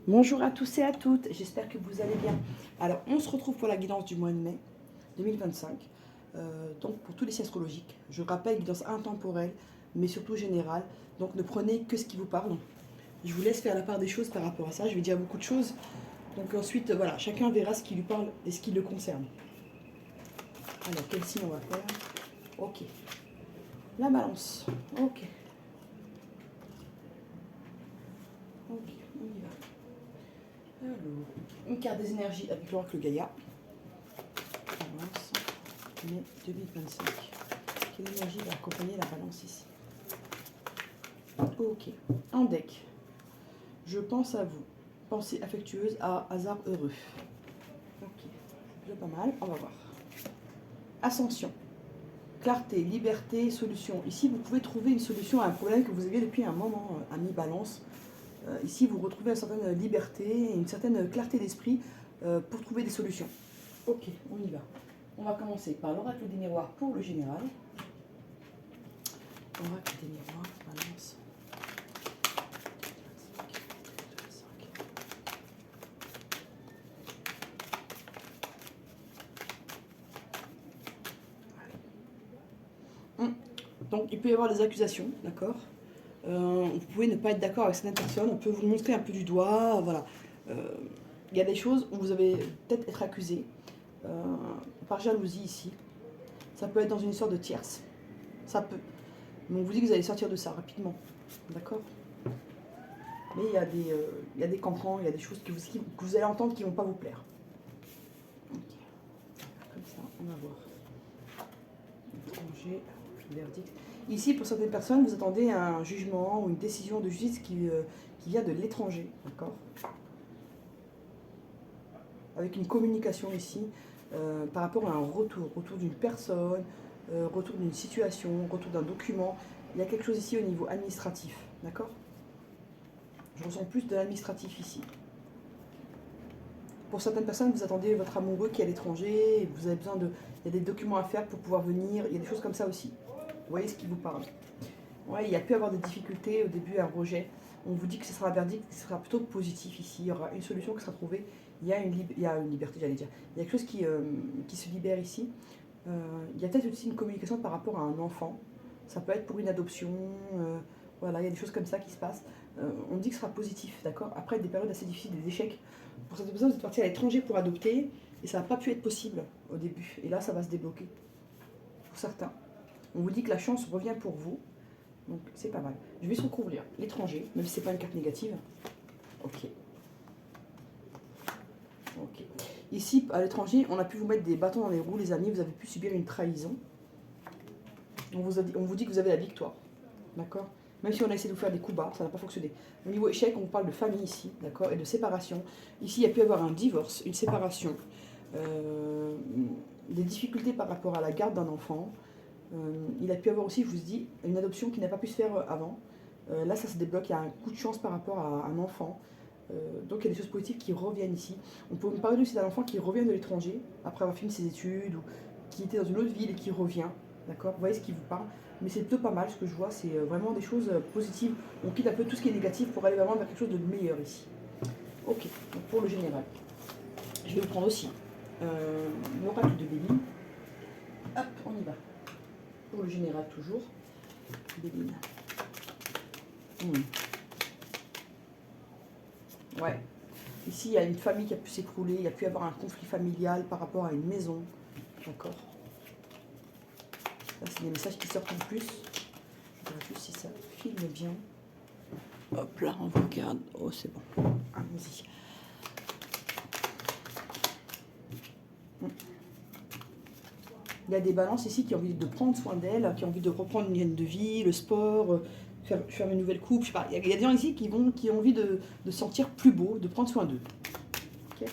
Bonjour à tous et à toutes, j'espère que vous allez bien. Alors, on se retrouve pour la guidance du mois de mai 2025, donc pour tous les signes astrologiques. Je rappelle, guidance intemporelle, mais surtout générale, donc ne prenez que ce qui vous parle. Je vous laisse faire la part des choses par rapport à ça, je vais dire beaucoup de choses. Donc ensuite, voilà, chacun verra ce qui lui parle et ce qui le concerne. Alors, quel signe on va faire? Ok. La balance. Ok. Ok, on y va. Alors, une carte des énergies avec l'oracle Gaïa. Balance, mai 2025. Quelle énergie va accompagner la balance ici? Ok. En deck. Je pense à vous. Pensée affectueuse à hasard heureux. Ok. C'est déjà pas mal. On va voir. Ascension. Clarté, liberté, solution. Ici, vous pouvez trouver une solution à un problème que vous aviez depuis un moment, ami balance. Ici, vous retrouvez une certaine liberté, une certaine clarté d'esprit pour trouver des solutions. Ok, on y va. On va commencer par l'oracle des miroirs pour le général. Oracle des miroirs, balance. Donc, il peut y avoir des accusations, d'accord. Vous pouvez ne pas être d'accord avec certaines personnes, on peut vous montrer un peu du doigt, voilà. Il y a des choses où vous allez peut-être être accusé par jalousie ici. Ça peut être dans une histoire de tierce. Ça peut. Mais on vous dit que vous allez sortir de ça rapidement, d'accord. Mais il y a des cancans, il y a des choses que vous allez entendre qui ne vont pas vous plaire. Ok. Comme ça, on va voir. Étranger, verdict. Ici, pour certaines personnes, vous attendez un jugement ou une décision de justice qui vient de l'étranger, d'accord. Avec une communication ici par rapport à un retour d'une personne, retour d'une situation, retour d'un document. Il y a quelque chose ici au niveau administratif, d'accord. Je ressens plus de l'administratif ici. Pour certaines personnes, vous attendez votre amoureux qui est à l'étranger, et vous avez besoin de... Il y a des documents à faire pour pouvoir venir, il y a des choses comme ça aussi. Vous voyez ce qui vous parle. Ouais, il y a pu avoir des difficultés au début, un rejet. On vous dit que ce sera un verdict qui sera plutôt positif ici. Il y aura une solution qui sera trouvée. Il y a une liberté, j'allais dire. Il y a quelque chose qui se libère ici. Il y a peut-être aussi une communication par rapport à un enfant. Ça peut être pour une adoption. Voilà, il y a des choses comme ça qui se passent. On dit que ce sera positif, d'accord. Après, des périodes assez difficiles, des échecs. Pour cette personne, vous êtes parti à l'étranger pour adopter et ça n'a pas pu être possible au début. Et là, ça va se débloquer. Pour certains. On vous dit que la chance revient pour vous. Donc c'est pas mal. Je vais se recouvrir l'étranger, même si c'est pas une carte négative. Ok. Ok. Ici, à l'étranger, on a pu vous mettre des bâtons dans les roues, les amis. Vous avez pu subir une trahison. On vous dit que vous avez la victoire. D'accord. Même si on a essayé de vous faire des coups bas, ça n'a pas fonctionné. Au niveau échec, on vous parle de famille ici, d'accord, et de séparation. Ici, il y a pu avoir un divorce, une séparation, euh, des difficultés par rapport à la garde d'un enfant. Il a pu avoir aussi, je vous dis, une adoption qui n'a pas pu se faire avant. Là, ça se débloque, il y a un coup de chance par rapport à un enfant. Donc il y a des choses positives qui reviennent ici. On peut me parler aussi d'un enfant qui revient de l'étranger, après avoir fini ses études, ou qui était dans une autre ville et qui revient. D'accord. Vous voyez ce qui vous parle. Mais c'est plutôt pas mal, ce que je vois, c'est vraiment des choses positives. On quitte un peu tout ce qui est négatif pour aller vraiment vers quelque chose de meilleur ici. Ok, donc pour le général. Je vais vous prendre aussi l'oracle de Béline. Hop, on y va. Pour le général toujours. Béline. Ouais. Ici, il y a une famille qui a pu s'écrouler, il y a pu y avoir un conflit familial par rapport à une maison. D'accord. Là, c'est des messages qui sortent en plus. Je verrai juste si ça filme bien. Hop là, on vous regarde. Oh, c'est bon. Allons-y. Il y a des balances ici qui ont envie de prendre soin d'elles, qui ont envie de reprendre une hygiène de vie, le sport, faire une nouvelle coupe. Je sais pas. Il y a des gens ici qui ont envie de se sentir plus beau, de prendre soin d'eux. Okay.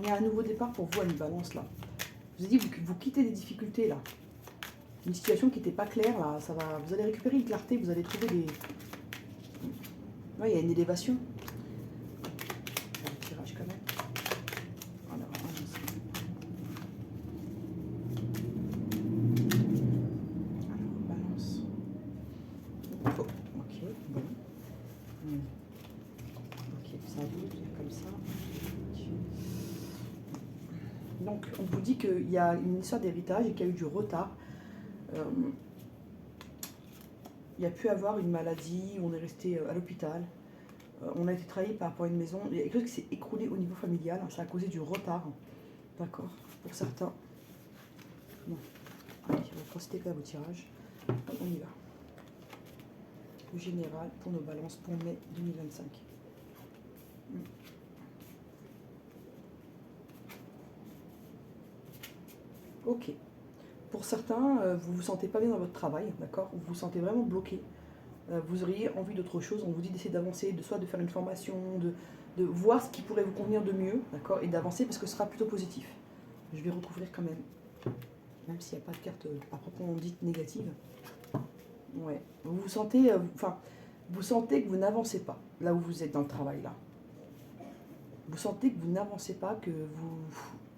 Il y a un nouveau départ pour vous à une balance là. Je vous ai dit, vous quittez des difficultés là. Une situation qui n'était pas claire là, ça va. Vous allez récupérer une clarté, vous allez trouver des. Ouais, il y a une élévation. Un tirage quand même. Alors, balance. Oh, ok, bon. Donc, on vous dit qu'il y a une histoire d'héritage et qu'il y a eu du retard. Il y a pu avoir une maladie, on est resté à l'hôpital. On a été trahi par rapport à une maison. Il y a quelque chose qui s'est écroulé au niveau familial. Ça a causé du retard. D'accord. Pour certains. Bon. Allez, on va procéder quand même au tirage. On y va. Le général pour nos balances pour mai 2025. Ok. Pour certains, vous vous sentez pas bien dans votre travail, d'accord? Vous vous sentez vraiment bloqué. Vous auriez envie d'autre chose. On vous dit d'essayer d'avancer, soit de faire une formation, de voir ce qui pourrait vous convenir de mieux, d'accord? Et d'avancer parce que ce sera plutôt positif. Je vais retrouver quand même s'il n'y a pas de carte à proprement dite négative. Ouais. Vous vous sentez, vous sentez que vous n'avancez pas là où vous êtes dans le travail là. Vous sentez que vous n'avancez pas, que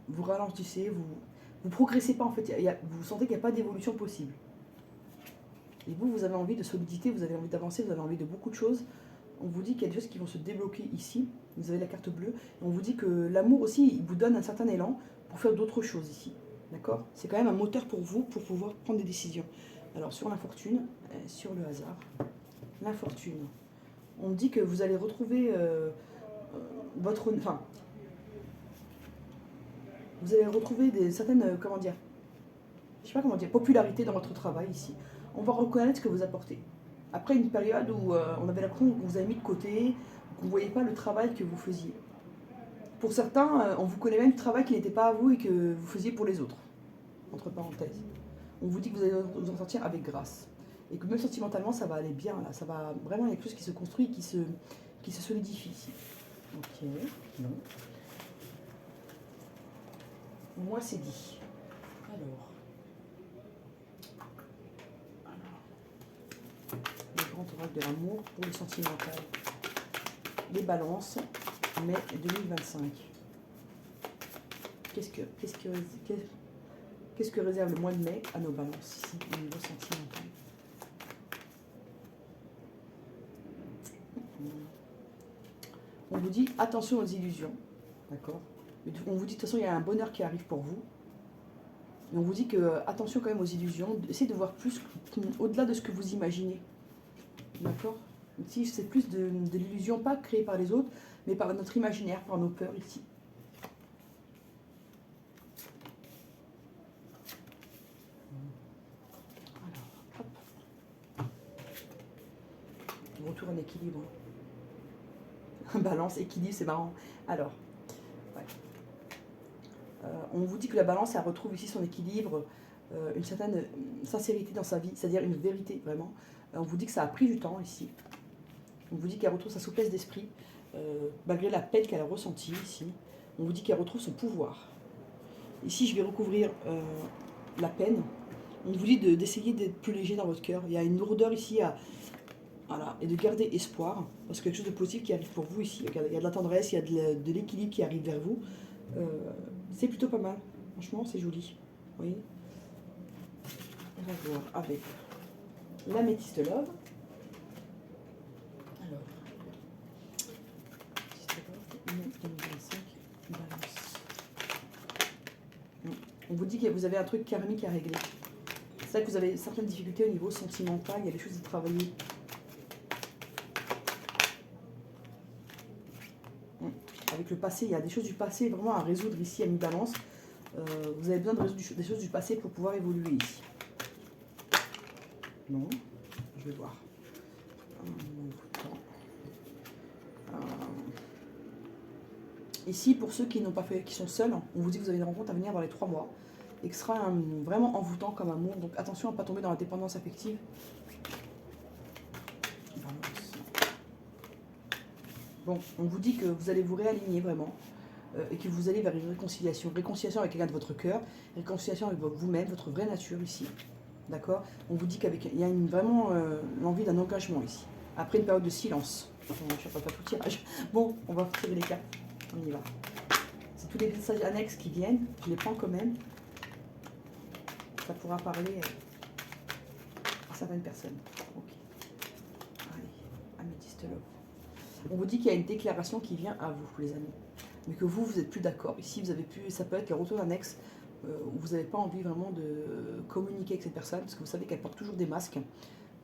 vous ralentissez, vous progressez pas en fait. Vous sentez qu'il n'y a pas d'évolution possible. Et vous avez envie de solidité, vous avez envie d'avancer, vous avez envie de beaucoup de choses. On vous dit qu'il y a des choses qui vont se débloquer ici. Vous avez la carte bleue. Et on vous dit que l'amour aussi, il vous donne un certain élan pour faire d'autres choses ici. D'accord? C'est quand même un moteur pour vous, pour pouvoir prendre des décisions. Alors, sur l'infortune, sur le hasard, l'infortune. On me dit que vous allez retrouver votre... Enfin, vous allez retrouver certaines, comment dire, je sais pas comment dire, popularité dans votre travail ici. On va reconnaître ce que vous apportez. Après une période où on avait l'impression que vous avez mis de côté, que vous ne voyez pas le travail que vous faisiez. Pour certains, on vous connaît même du travail qui n'était pas à vous et que vous faisiez pour les autres. Entre parenthèses. On vous dit que vous allez vous en sortir avec grâce. Et que même sentimentalement, ça va aller bien. Là. Ça va vraiment, il y a quelque chose qui se construit, qui se solidifie ici. Ok, non. Moi, c'est dit. Alors. Le grand oracle de l'amour pour le sentimental. Les balances, mai 2025. Qu'est-ce que réserve le mois de mai à nos balances ici, au niveau sentimental? On vous dit attention aux illusions, d'accord? On vous dit de toute façon il y a un bonheur qui arrive pour vous. Et on vous dit que attention quand même aux illusions, essayez de voir plus au-delà de ce que vous imaginez. D'accord? Ici c'est plus de l'illusion, pas créée par les autres, mais par notre imaginaire, par nos peurs ici. Alors, hop. Retour en équilibre. Balance, équilibre, c'est marrant. Alors, ouais. On vous dit que la balance, elle retrouve ici son équilibre, une certaine sincérité dans sa vie, c'est-à-dire une vérité, vraiment. On vous dit que ça a pris du temps ici. On vous dit qu'elle retrouve sa souplesse d'esprit, malgré la peine qu'elle a ressentie ici. On vous dit qu'elle retrouve son pouvoir. Ici, je vais recouvrir la peine. On vous dit d'essayer d'être plus léger dans votre cœur. Il y a une lourdeur ici voilà, et de garder espoir, parce que quelque chose de positif qui arrive pour vous ici. Il y a de la tendresse, il y a de l'équilibre qui arrive vers vous. C'est plutôt pas mal. Franchement, c'est joli. Vous voyez? On va voir avec l'améthyste love. Alors, améthyste love, 2025, balance. On vous dit que vous avez un truc karmique à régler. C'est ça que vous avez certaines difficultés au niveau sentimental, il y a des choses à travailler. Avec le passé, il y a des choses du passé vraiment à résoudre ici à mi-balance. Vous avez besoin de résoudre des choses du passé pour pouvoir évoluer ici. Non, je vais voir. Ici, pour ceux qui n'ont pas fait, qui sont seuls, on vous dit que vous avez une rencontre à venir dans les 3 mois. Et que ce sera vraiment envoûtant comme amour. Donc attention à ne pas tomber dans la dépendance affective. Bon, on vous dit que vous allez vous réaligner vraiment. Et que vous allez vers une réconciliation. Réconciliation avec quelqu'un de votre cœur. Réconciliation avec vous-même, votre vraie nature ici. D'accord? On vous dit qu'il y a vraiment l'envie d'un engagement ici. Après une période de silence. Je ne sais pas tout le tirage. Bon, on va tirer les cartes. On y va. C'est tous les messages annexes qui viennent. Je les prends quand même. Ça pourra parler à certaines personnes. Ok. Allez, améthyste love. On vous dit qu'il y a une déclaration qui vient à vous, les amis. mais que vous n'êtes plus d'accord. Ici, vous avez pu, ça peut être le retour d'un ex, où vous n'avez pas envie vraiment de communiquer avec cette personne, parce que vous savez qu'elle porte toujours des masques.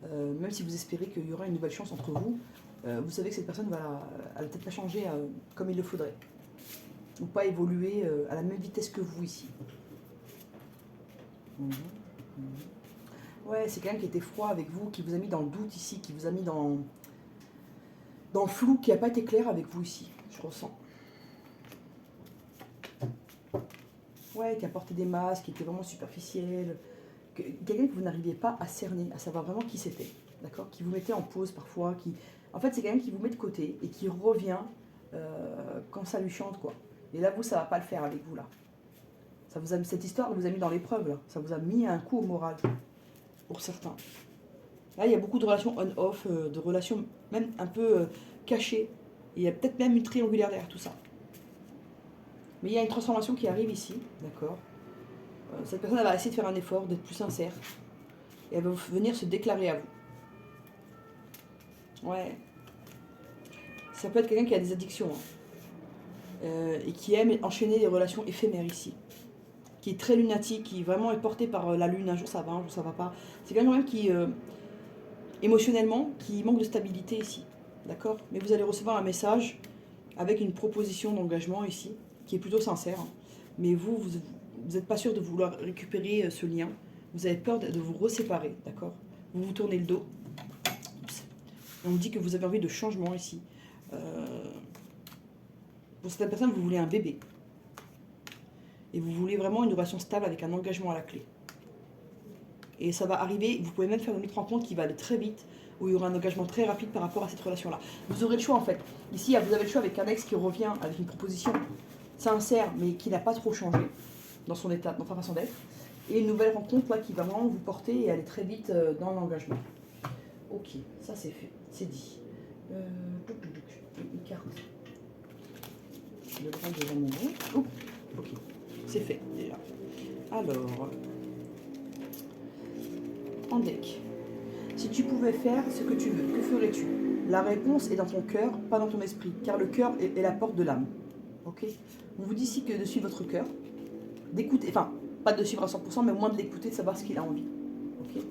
Même si vous espérez qu'il y aura une nouvelle chance entre vous, vous savez que cette personne elle va peut-être pas changer comme il le faudrait. Ou pas évoluer à la même vitesse que vous ici. Ouais, c'est quelqu'un qui était froid avec vous, qui vous a mis dans le doute ici, qui vous a mis dans le flou, qui n'a pas été clair avec vous ici, je ressens. Ouais, qui a porté des masques, qui était vraiment superficiel. Quelqu'un que vous n'arriviez pas à cerner, à savoir vraiment qui c'était, d'accord? Qui vous mettait en pause parfois, En fait, c'est quelqu'un qui vous met de côté et qui revient quand ça lui chante, quoi. Et là, vous, ça va pas le faire avec vous, là. Cette histoire vous a mis dans l'épreuve, là. Ça vous a mis un coup au moral, pour certains. Là, il y a beaucoup de relations on-off, de relations même un peu cachées. Et il y a peut-être même une triangulaire derrière tout ça. Mais il y a une transformation qui arrive ici, d'accord? Cette personne elle va essayer de faire un effort, d'être plus sincère. Et elle va venir se déclarer à vous. Ouais. Ça peut être quelqu'un qui a des addictions. Et qui aime enchaîner des relations éphémères ici. Qui est très lunatique, qui vraiment est porté par la lune. Un jour ça va, un jour ça va pas. C'est quelqu'un même qui, émotionnellement, qui manque de stabilité ici. D'accord? Mais vous allez recevoir un message avec une proposition d'engagement ici, qui est plutôt sincère. Mais vous n'êtes pas sûr de vouloir récupérer ce lien. Vous avez peur de vous reséparer, d'accord? Vous vous tournez le dos. On dit que vous avez envie de changement ici. Pour cette personne, vous voulez un bébé. Et vous voulez vraiment une relation stable avec un engagement à la clé. Et ça va arriver, vous pouvez même faire une autre rencontre qui va aller très vite, où il y aura un engagement très rapide par rapport à cette relation-là. Vous aurez le choix en fait. Ici, vous avez le choix avec un ex qui revient avec une proposition sincère, mais qui n'a pas trop changé dans son état, dans sa façon d'être. Et une nouvelle rencontre là, qui va vraiment vous porter et aller très vite dans l'engagement. Ok, ça c'est fait, c'est dit. Une carte. Je vais le prendre devant mon nez. Oh, ok, c'est fait déjà. Alors, en deck. Si tu pouvais faire ce que tu veux, que ferais-tu? La réponse est dans ton cœur, pas dans ton esprit, car le cœur est la porte de l'âme. Ok? On vous dit ici que de suivre votre cœur, d'écouter, enfin, pas de suivre à 100%, mais au moins de l'écouter, de savoir ce qu'il a envie. Ok?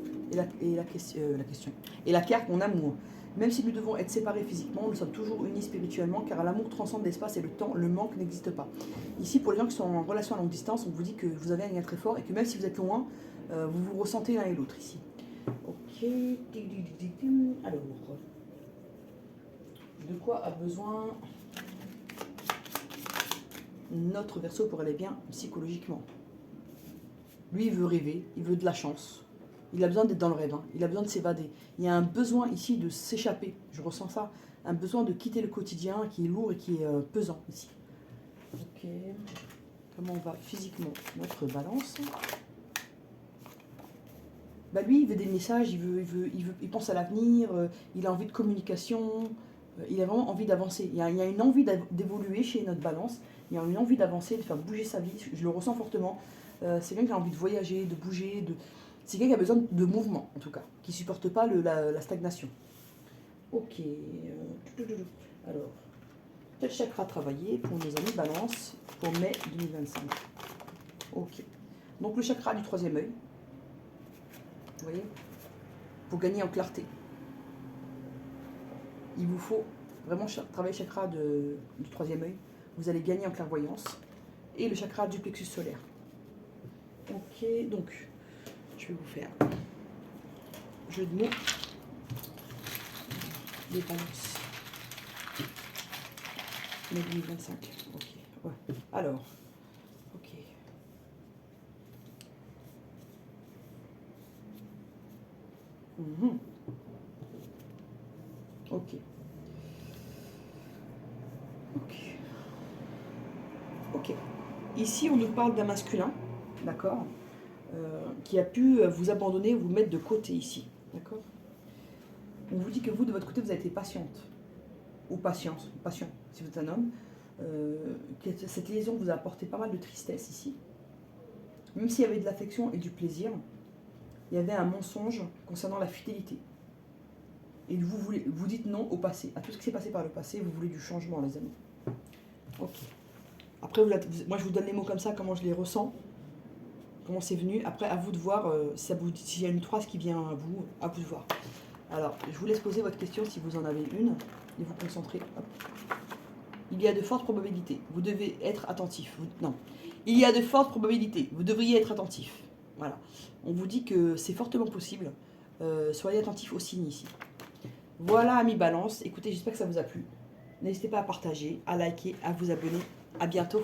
Et la question. Et la carte, mon amour. Même si nous devons être séparés physiquement, nous sommes toujours unis spirituellement, car l'amour transcende l'espace et le temps, le manque n'existe pas. Ici, pour les gens qui sont en relation à longue distance, on vous dit que vous avez un lien très fort et que même si vous êtes loin, vous vous ressentez l'un et l'autre ici. Ok. Alors, de quoi a besoin notre Verseau pour aller bien psychologiquement? Lui, il veut rêver, il veut de la chance. Il a besoin d'être dans le rêve, hein. Il a besoin de s'évader. Il y a un besoin ici de s'échapper, je ressens ça. Un besoin de quitter le quotidien qui est lourd et qui est pesant ici. Ok. Comment on va physiquement? Notre Balance. Bah lui, il veut des messages, il pense à l'avenir, il a envie de communication, il a vraiment envie d'avancer. Il y a une envie d'évoluer chez notre Balance, il y a une envie d'avancer, de faire bouger sa vie, je le ressens fortement. C'est quelqu'un qui a envie de voyager, de bouger, c'est quelqu'un qui a besoin de mouvement, en tout cas, qui ne supporte pas la stagnation. Ok. Alors, quel chakra travailler pour nos amis Balance pour mai 2025? Ok. Donc le chakra du troisième œil. Vous voyez, pour gagner en clarté. Il vous faut vraiment travailler le chakra du troisième œil. Vous allez gagner en clairvoyance. Et le chakra du plexus solaire. Ok, donc, je vais vous faire jeu de mots. Les balances. Mai 2025. Ok, ouais. Alors, ok. Ok. Ok. Ok. Ici, on nous parle d'un masculin, d'accord, qui a pu vous abandonner, vous mettre de côté ici, d'accord. On vous dit que vous, de votre côté, vous avez été patiente, ou patient, si vous êtes un homme. Que cette liaison vous a apporté pas mal de tristesse ici. Même s'il y avait de l'affection et du plaisir, il y avait un mensonge concernant la fidélité. Et vous dites non au passé, à tout ce qui s'est passé par le passé, vous voulez du changement, les amis. Ok. Après, moi, je vous donne les mots comme ça, comment je les ressens, comment c'est venu. Après, à vous de voir s'il y a une trace qui vient à vous de voir. Alors, je vous laisse poser votre question si vous en avez une et vous concentrer. Hop. Il y a de fortes probabilités. Vous devez être attentif. Non. Il y a de fortes probabilités. Vous devriez être attentif. Voilà. On vous dit que c'est fortement possible. Soyez attentif aux signes ici. Voilà, amis Balance. Écoutez, j'espère que ça vous a plu. N'hésitez pas à partager, à liker, à vous abonner. À bientôt.